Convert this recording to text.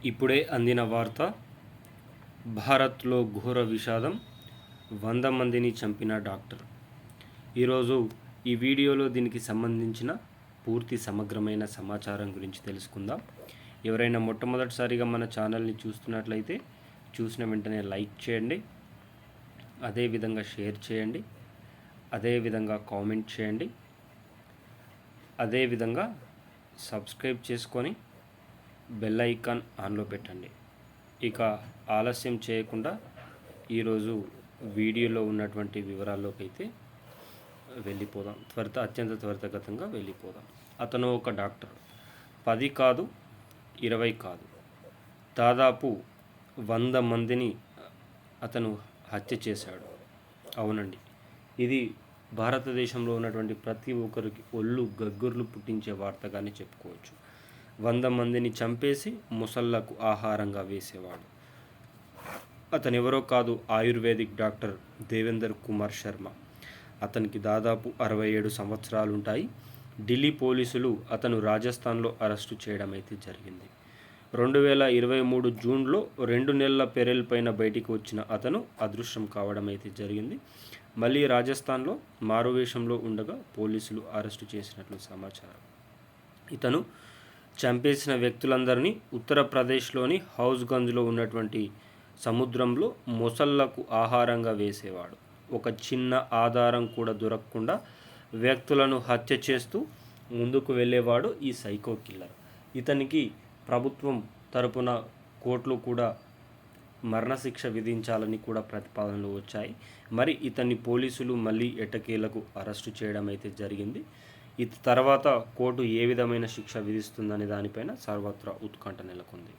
ఇప్పుడే అందిన వార్త. భారత్లో ఘోర విషాదం, 100 మందిని చంపిన డాక్టర్. ఈరోజు ఈ వీడియోలో దీనికి సంబంధించిన పూర్తి సమగ్రమైన సమాచారం గురించి తెలుసుకుందాం. ఎవరైనా మొట్టమొదటిసారిగా మన ఛానల్ని చూస్తున్నట్లయితే చూసిన వెంటనే లైక్ చేయండి, అదేవిధంగా షేర్ చేయండి, అదేవిధంగా కామెంట్ చేయండి, అదేవిధంగా సబ్స్క్రైబ్ చేసుకొని బెల్ ఐకాన్ ఆన్లో పెట్టండి. ఇక ఆలస్యం చేయకుండా ఈరోజు వీడియోలో ఉన్నటువంటి వివరాల్లోకి అయితే వెళ్ళిపోదాం. అత్యంత త్వరితగతంగా వెళ్ళిపోదాం. అతను ఒక డాక్టర్. 10 కాదు, 20 కాదు, దాదాపు 100 మందిని అతను హత్య చేశాడు. అవునండి, ఇది భారతదేశంలో ఉన్నటువంటి ప్రతి ఒక్కరికి ఒళ్ళు గగ్గుర్లు పుట్టించే వార్తగానే చెప్పుకోవచ్చు. 100 మందిని చంపేసి ముసళ్లకు ఆహారంగా వేసేవాడు. అతను ఎవరో కాదు, ఆయుర్వేదిక్ డాక్టర్ దేవేందర్ కుమార్ శర్మ. అతనికి దాదాపు 67 సంవత్సరాలు ఉంటాయి. ఢిల్లీ పోలీసులు అతను రాజస్థాన్లో అరెస్టు చేయడం అయితే జరిగింది. 2023 జూన్లో 2 నెలల పెరెల్ పైన బయటికి వచ్చిన అతను అదృశ్యం కావడం అయితే జరిగింది. మళ్ళీ రాజస్థాన్లో మారువేషంలో ఉండగా పోలీసులు అరెస్టు చేసినట్లు సమాచారం. ఇతను చంపేసిన వ్యక్తులందరినీ ఉత్తరప్రదేశ్లోని హౌస్గంజ్లో ఉన్నటువంటి సముద్రంలో మొసళ్లకు ఆహారంగా వేసేవాడు. ఒక చిన్న ఆధారం కూడా దొరకకుండా వ్యక్తులను హత్య చేస్తూ ముందుకు వెళ్ళేవాడు ఈ సైకో కిల్లర్. ఇతనికి ప్రభుత్వం తరపున కోర్టులు కూడా మరణశిక్ష విధించాలని కూడా ప్రతిపాదనలు వచ్చాయి. మరి ఇతన్ని పోలీసులు మళ్ళీ ఎట్టకేలకు అరెస్టు చేయడం అయితే జరిగింది. తర్వాత కోర్టు ఏ విధమైన శిక్ష విధిస్తుందనే దానిపైన సర్వత్రా ఉత్కంఠ నెలకొంది.